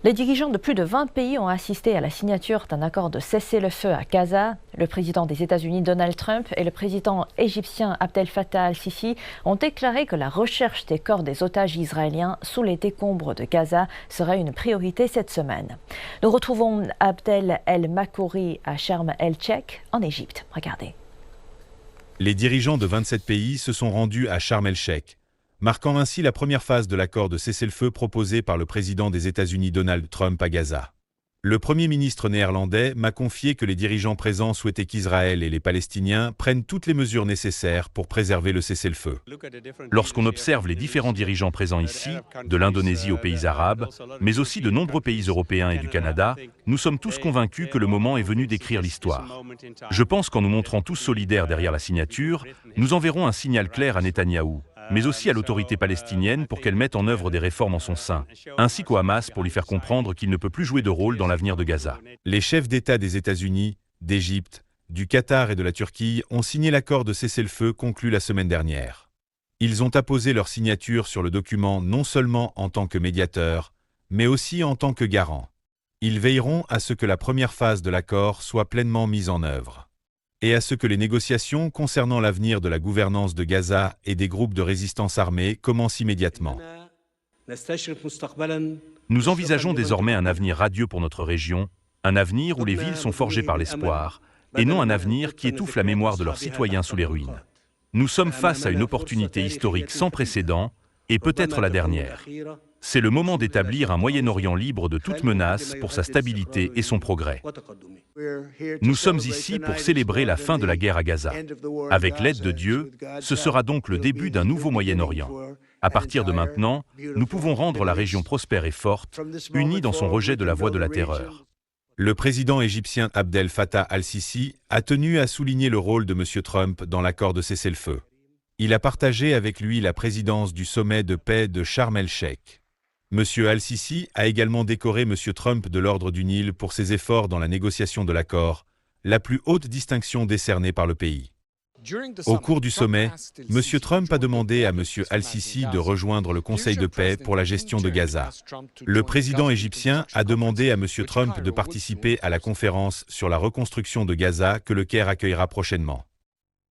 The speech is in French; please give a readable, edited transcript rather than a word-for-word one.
Les dirigeants de plus de 20 pays ont assisté à la signature d'un accord de cessez-le-feu à Gaza. Le président des États-Unis Donald Trump et le président égyptien Abdel Fattah al-Sisi ont déclaré que la recherche des corps des otages israéliens sous les décombres de Gaza serait une priorité cette semaine. Nous retrouvons Abdel El-Makouri à Sharm el-Sheikh en Égypte. Regardez. Les dirigeants de 27 pays se sont rendus à Sharm el-Sheikh, marquant ainsi la première phase de l'accord de cessez-le-feu proposé par le président des États-Unis Donald Trump à Gaza. Le Premier ministre néerlandais m'a confié que les dirigeants présents souhaitaient qu'Israël et les Palestiniens prennent toutes les mesures nécessaires pour préserver le cessez-le-feu. Lorsqu'on observe les différents dirigeants présents ici, de l'Indonésie aux pays arabes, mais aussi de nombreux pays européens et du Canada, nous sommes tous convaincus que le moment est venu d'écrire l'histoire. Je pense qu'en nous montrant tous solidaires derrière la signature, nous enverrons un signal clair à Netanyahou, mais aussi à l'autorité palestinienne pour qu'elle mette en œuvre des réformes en son sein, ainsi qu'au Hamas pour lui faire comprendre qu'il ne peut plus jouer de rôle dans l'avenir de Gaza. Les chefs d'État des États-Unis, d'Égypte, du Qatar et de la Turquie ont signé l'accord de cessez-le-feu conclu la semaine dernière. Ils ont apposé leur signature sur le document non seulement en tant que médiateurs, mais aussi en tant que garants. Ils veilleront à ce que la première phase de l'accord soit pleinement mise en œuvre, et à ce que les négociations concernant l'avenir de la gouvernance de Gaza et des groupes de résistance armés commencent immédiatement. Nous envisageons désormais un avenir radieux pour notre région, un avenir où les villes sont forgées par l'espoir, et non un avenir qui étouffe la mémoire de leurs citoyens sous les ruines. Nous sommes face à une opportunité historique sans précédent, et peut-être la dernière. C'est le moment d'établir un Moyen-Orient libre de toute menace pour sa stabilité et son progrès. Nous sommes ici pour célébrer la fin de la guerre à Gaza. Avec l'aide de Dieu, ce sera donc le début d'un nouveau Moyen-Orient. À partir de maintenant, nous pouvons rendre la région prospère et forte, unie dans son rejet de la voie de la terreur. Le président égyptien Abdel Fattah al-Sisi a tenu à souligner le rôle de M. Trump dans l'accord de cessez-le-feu. Il a partagé avec lui la présidence du sommet de paix de Sharm el-Sheikh. M. al-Sisi a également décoré M. Trump de l'Ordre du Nil pour ses efforts dans la négociation de l'accord, la plus haute distinction décernée par le pays. Au cours du sommet, M. Trump a demandé à M. al-Sisi de rejoindre le Conseil de paix pour la gestion de Gaza. Le président égyptien a demandé à M. Trump de participer à la conférence sur la reconstruction de Gaza que le Caire accueillera prochainement.